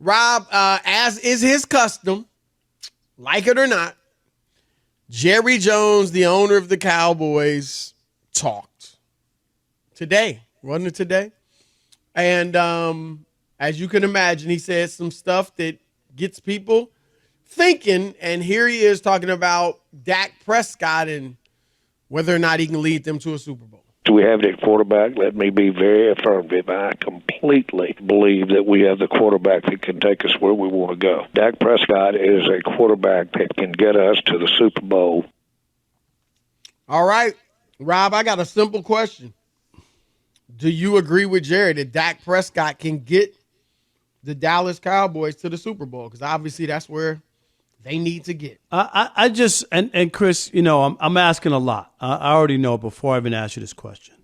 Rob, as is his custom, like it or not, Jerry Jones, the owner of the Cowboys, talked today. Wasn't it today? And as you can imagine, he said some stuff that gets people thinking. And here he is talking about Dak Prescott and whether or not he can lead them to a Super Bowl. Do we have that quarterback? Let me be very affirmative. I completely believe that we have the quarterback that can take us where we want to go. Dak Prescott is a quarterback that can get us to the Super Bowl. All right, Rob, I got a simple question. Do you agree with Jerry that Dak Prescott can get the Dallas Cowboys to the Super Bowl? Because obviously that's where they need to get. I just, and Chris, I'm asking a lot. I already know before I even ask you this question.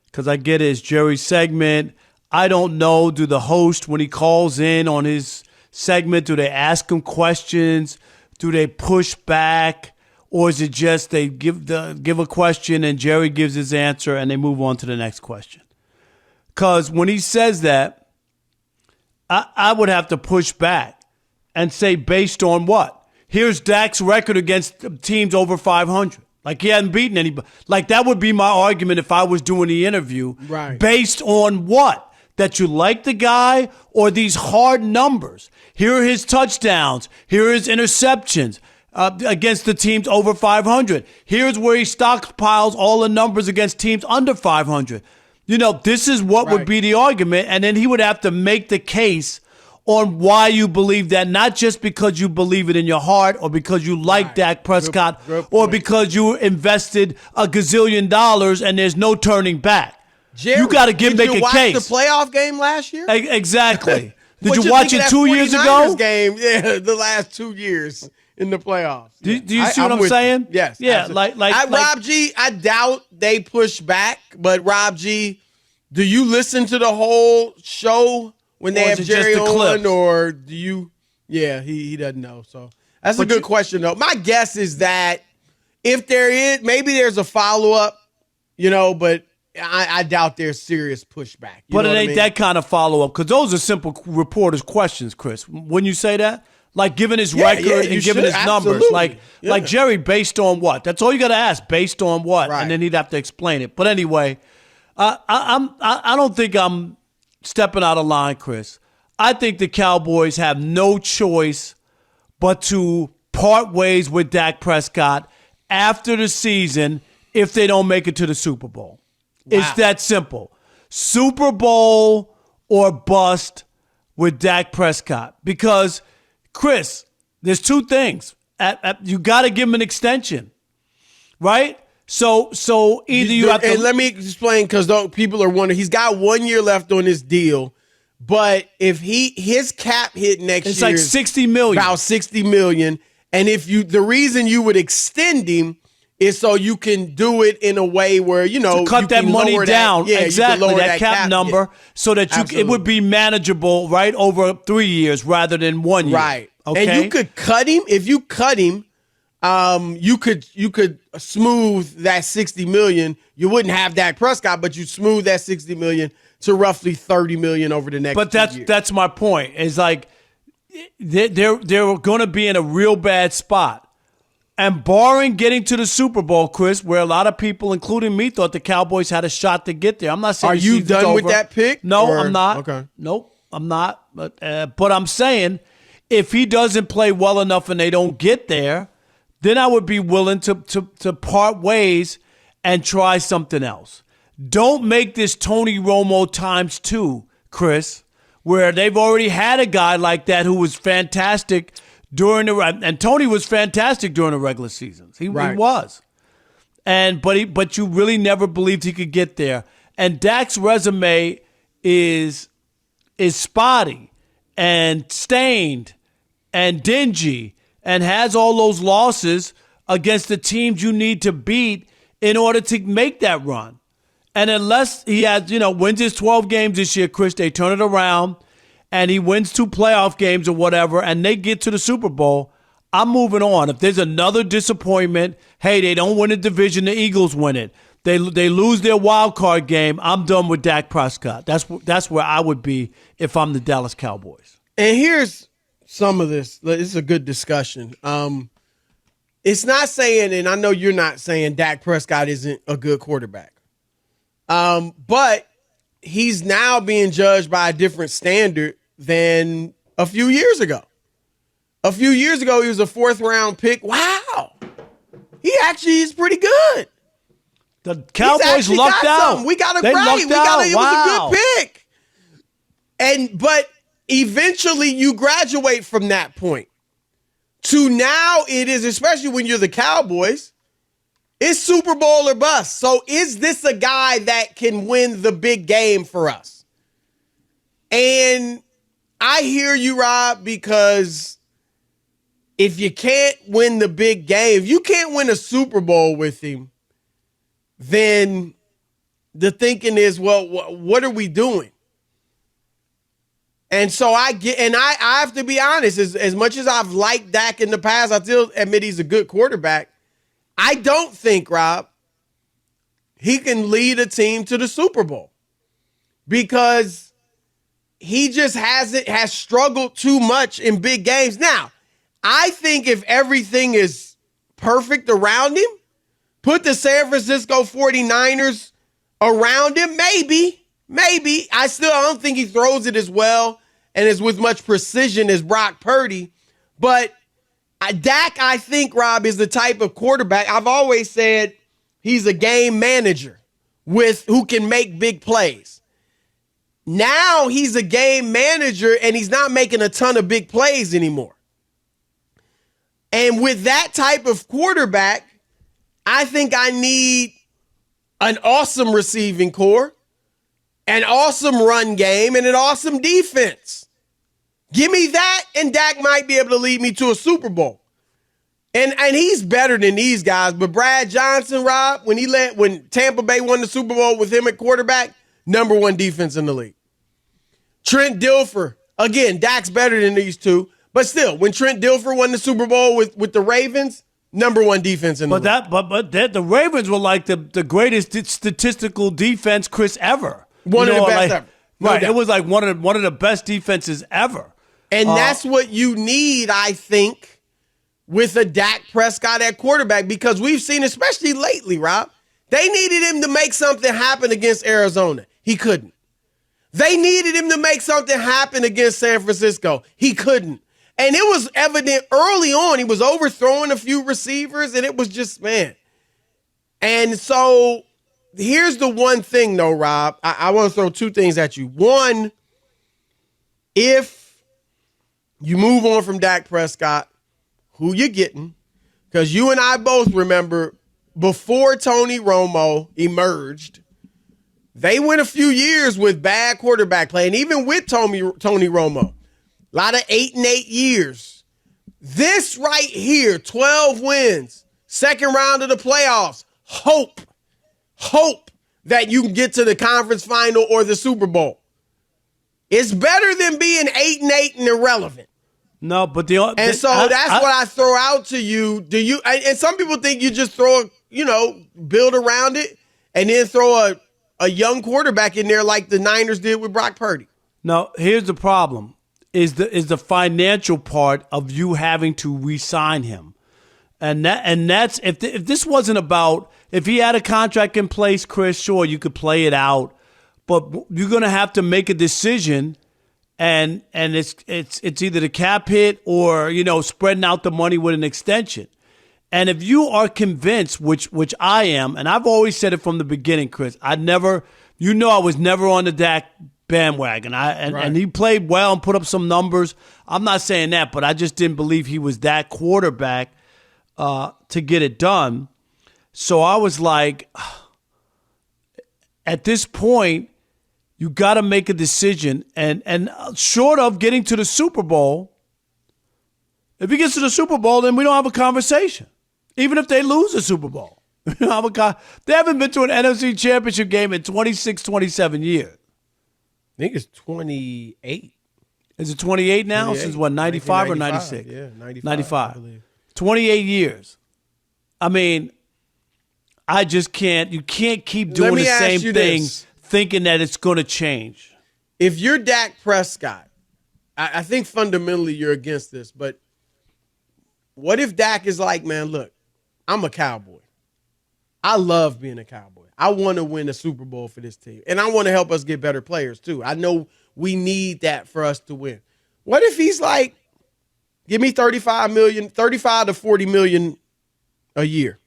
Because I get it, it's Jerry's segment. I don't know, do the host, when he calls in on his segment, do they ask him questions? Do they push back? Or is it just they give a question and Jerry gives his answer and they move on to the next question? Because when he says that, I would have to push back and say, based on what? Here's Dak's record against teams over 500. Like, he hadn't beaten anybody. Like, that would be my argument if I was doing the interview. Right. Based on what? That you like the guy or these hard numbers? Here are his touchdowns. Here are his interceptions against the teams over 500. Here's where he stockpiles all the numbers against teams under 500. This is what would be the argument. And then he would have to make the case on why you believe that, not just because you believe it in your heart or because you like Dak Prescott or because you invested $1 gazillion and there's no turning back. Jerry, you got to make a case. Did you watch the playoff game last year? Exactly. Did you watch it 2 years ago? Game, yeah, the last 2 years in the playoffs. Do you see what I'm saying? Yes. Yeah, Rob G, I doubt they push back, but Rob G, do you listen to the whole show when they have Jerry on, or do you? Yeah, he doesn't know. So that's a good question, though. My guess is that if there is, maybe there's a follow-up, but I doubt there's serious pushback. But it ain't that kind of follow-up, because those are simple reporters' questions, Chris. Wouldn't you say that? Like giving his record and giving his numbers. Like Jerry, based on what? That's all you got to ask, based on what? Right. And then he'd have to explain it. But anyway, I don't think I'm stepping out of line, Chris. I think the Cowboys have no choice but to part ways with Dak Prescott after the season if they don't make it to the Super Bowl. Wow. It's that simple. Super Bowl or bust with Dak Prescott. Because, Chris, there's two things. You got to give him an extension, right? So either you have to... And let me explain, because people are wondering. He's got 1 year left on his deal, but if his cap hit next year... It's like $60 million. About $60 million. And the reason you would extend him is so you can do it in a way where, to cut that money down. Exactly, that cap number, so that it would be manageable, right, over 3 years rather than 1 year. Right. Okay? And you could cut him. If you cut him, you could smooth that $60 million. You wouldn't have Dak Prescott, but you smooth that $60 million to roughly $30 million over the next 2 years. But that's my point. It's like they're going to be in a real bad spot. And barring getting to the Super Bowl, Chris, where a lot of people, including me, thought the Cowboys had a shot to get there. I'm not saying. Are you done with that pick? No, I'm not. Okay. Nope, I'm not. But I'm saying, if he doesn't play well enough and they don't get there, then I would be willing to part ways and try something else. Don't make this Tony Romo times 2, Chris, where they've already had a guy like that who was fantastic and Tony was fantastic during the regular seasons. He was. But you really never believed he could get there. And Dak's resume is spotty and stained and dingy and has all those losses against the teams you need to beat in order to make that run. And unless he has, wins his 12 games this year, Chris, they turn it around and he wins 2 playoff games or whatever, and they get to the Super Bowl, I'm moving on. If there's another disappointment, hey, they don't win the division, the Eagles win it. They lose their wild card game, I'm done with Dak Prescott. That's where I would be if I'm the Dallas Cowboys. And here's some of this. This is a good discussion. It's not saying, and I know you're not saying Dak Prescott isn't a good quarterback. But he's now being judged by a different standard than a few years ago. A few years ago, he was a 4th-round pick. Wow. He actually is pretty good. The Cowboys lucked out. Something. We got it they right. It wow. was a good pick. But eventually you graduate from that point to now it is, especially when you're the Cowboys, it's Super Bowl or bust. So is this a guy that can win the big game for us? And I hear you, Rob, because if you can't win the big game, if you can't win a Super Bowl with him, then the thinking is, well, what are we doing? And so I have to be honest, as much as I've liked Dak in the past, I still admit he's a good quarterback. I don't think, Rob, he can lead a team to the Super Bowl because he just has struggled too much in big games. Now, I think if everything is perfect around him, put the San Francisco 49ers around him, maybe. I don't think he throws it as well and as with much precision as Brock Purdy. But Dak, I think, Rob, is the type of quarterback. I've always said he's a game manager who can make big plays. Now he's a game manager and he's not making a ton of big plays anymore. And with that type of quarterback, I think I need an awesome receiving core, an awesome run game, and an awesome defense. Give me that, and Dak might be able to lead me to a Super Bowl. And he's better than these guys. But Brad Johnson, Rob, when Tampa Bay won the Super Bowl with him at quarterback, number 1 defense in the league. Trent Dilfer, again, Dak's better than these two. But still, when Trent Dilfer won the Super Bowl with the Ravens, number 1 defense in the league. But the Ravens were like the greatest statistical defense, Chris, ever. One of the best ever. No Right. doubt. It was like one of the best defenses ever. And that's what you need, I think, with a Dak Prescott at quarterback, because we've seen, especially lately, Rob, they needed him to make something happen against Arizona. He couldn't. They needed him to make something happen against San Francisco. He couldn't. And it was evident early on. He was overthrowing a few receivers, and it was just, man. And so here's the one thing, though, Rob. I want to throw 2 things at you. One, if you move on from Dak Prescott, who you getting? Because you and I both remember before Tony Romo emerged, they went a few years with bad quarterback play. And even with Tony Romo, a lot of 8-8 years. This right here, 12 wins, second round of the playoffs, hope that you can get to the conference final or the Super Bowl. It's better than being 8-8 and irrelevant. No, but that's what I throw out to you. Do you? And some people think you just build around it and then throw a young quarterback in there like the Niners did with Brock Purdy. No, here's the problem: is the financial part of you having to re-sign him, and that's if this wasn't about, if he had a contract in place, Chris, sure, you could play it out, but you're gonna have to make a decision. And it's either the cap hit or, spreading out the money with an extension. And if you are convinced, which I am, and I've always said it from the beginning, Chris, I was never on the Dak bandwagon. And he played well and put up some numbers. I'm not saying that, but I just didn't believe he was that quarterback to get it done. So I was like, at this point, you got to make a decision, and short of getting to the Super Bowl, if he gets to the Super Bowl, then we don't have a conversation. Even if they lose the Super Bowl. They haven't been to an NFC Championship game in 26, 27 years. I think it's 28. Is it 28 now? 28. Since what, 95 or 96? Yeah, 95. 95. I believe. 28 years. I mean, I just can't. You can't keep doing the same thing thinking that it's going to change. If you're Dak Prescott I think fundamentally you're against this, but what if Dak is like, man, look, I'm a Cowboy. I love being a Cowboy. I want to win a Super Bowl for this team. And I want to help us get better players, too. I know we need that for us to win. What if he's like, give me 35 to 40 million a year?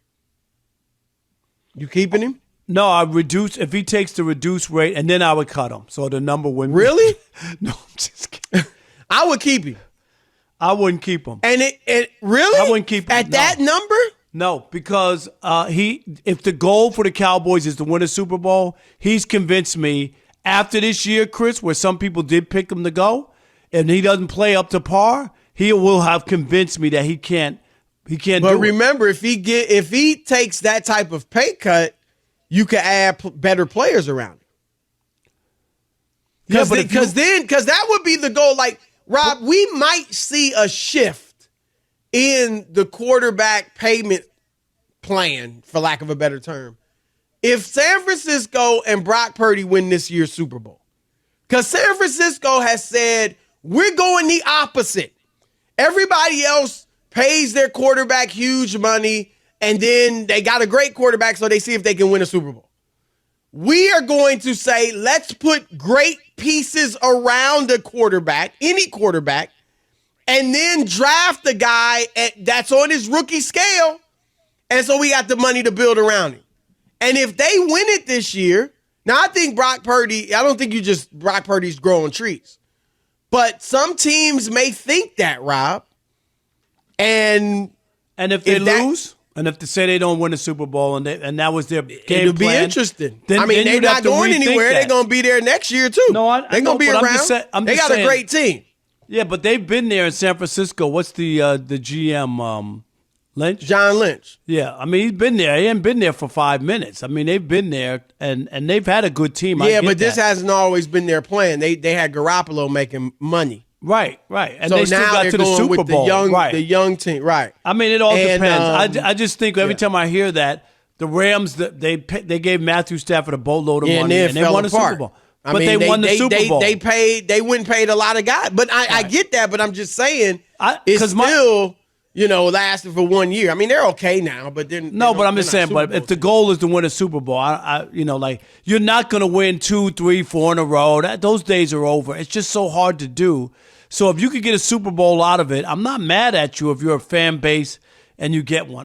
You keeping him? No, I reduce if he takes the reduced rate, and then I would cut him. So the number would really? No, I'm just kidding. I would keep him. I wouldn't keep him. And it really? I wouldn't keep him. At that number? No, because if the goal for the Cowboys is to win a Super Bowl, he's convinced me after this year, Chris, where some people did pick him to go, and he doesn't play up to par, he will have convinced me that he can't. He can't. But do remember, if he takes that type of pay cut, you can add better players around him. Because that would be the goal. Like, Rob, we might see a shift in the quarterback payment plan, for lack of a better term, if San Francisco and Brock Purdy win this year's Super Bowl. Because San Francisco has said, we're going the opposite. Everybody else pays their quarterback huge money, and then they got a great quarterback, so they see if they can win a Super Bowl. We are going to say, let's put great pieces around a quarterback, any quarterback, and then draft a guy that's on his rookie scale, and so we got the money to build around him. And if they win it this year, now I think Brock Purdy, I don't think Brock Purdy's growing trees. But some teams may think that, Rob. And if they lose, and if they say they don't win a Super Bowl, and that was their game plan, it'll be interesting. Then they're not going anywhere. They're going to be there next year, too. No, they're going to be around. They got a great team. Yeah, but they've been there in San Francisco. What's the GM, Lynch? John Lynch. Yeah, I mean, he's been there. He hasn't been there for 5 minutes. I mean, they've been there, and they've had a good team. Yeah, but this hasn't always been their plan. They had Garoppolo making money. Right. And so they still now got they're to the going Super with Bowl. the young team. Right. I mean, it all depends. I just think every time I hear that, the Rams, they gave Matthew Stafford a boatload of money, and they won a Super Bowl. But they won the Super Bowl. They went and paid a lot of guys. But I get that, but I'm just saying it's still, lasted for 1 year. I mean, they're okay now, but then but I'm just saying, but if the goal is to win a Super Bowl, you're not going to win 2, 3, 4 in a row. Those days are over. It's just so hard to do. So if you could get a Super Bowl out of it, I'm not mad at you if you're a fan base and you get one.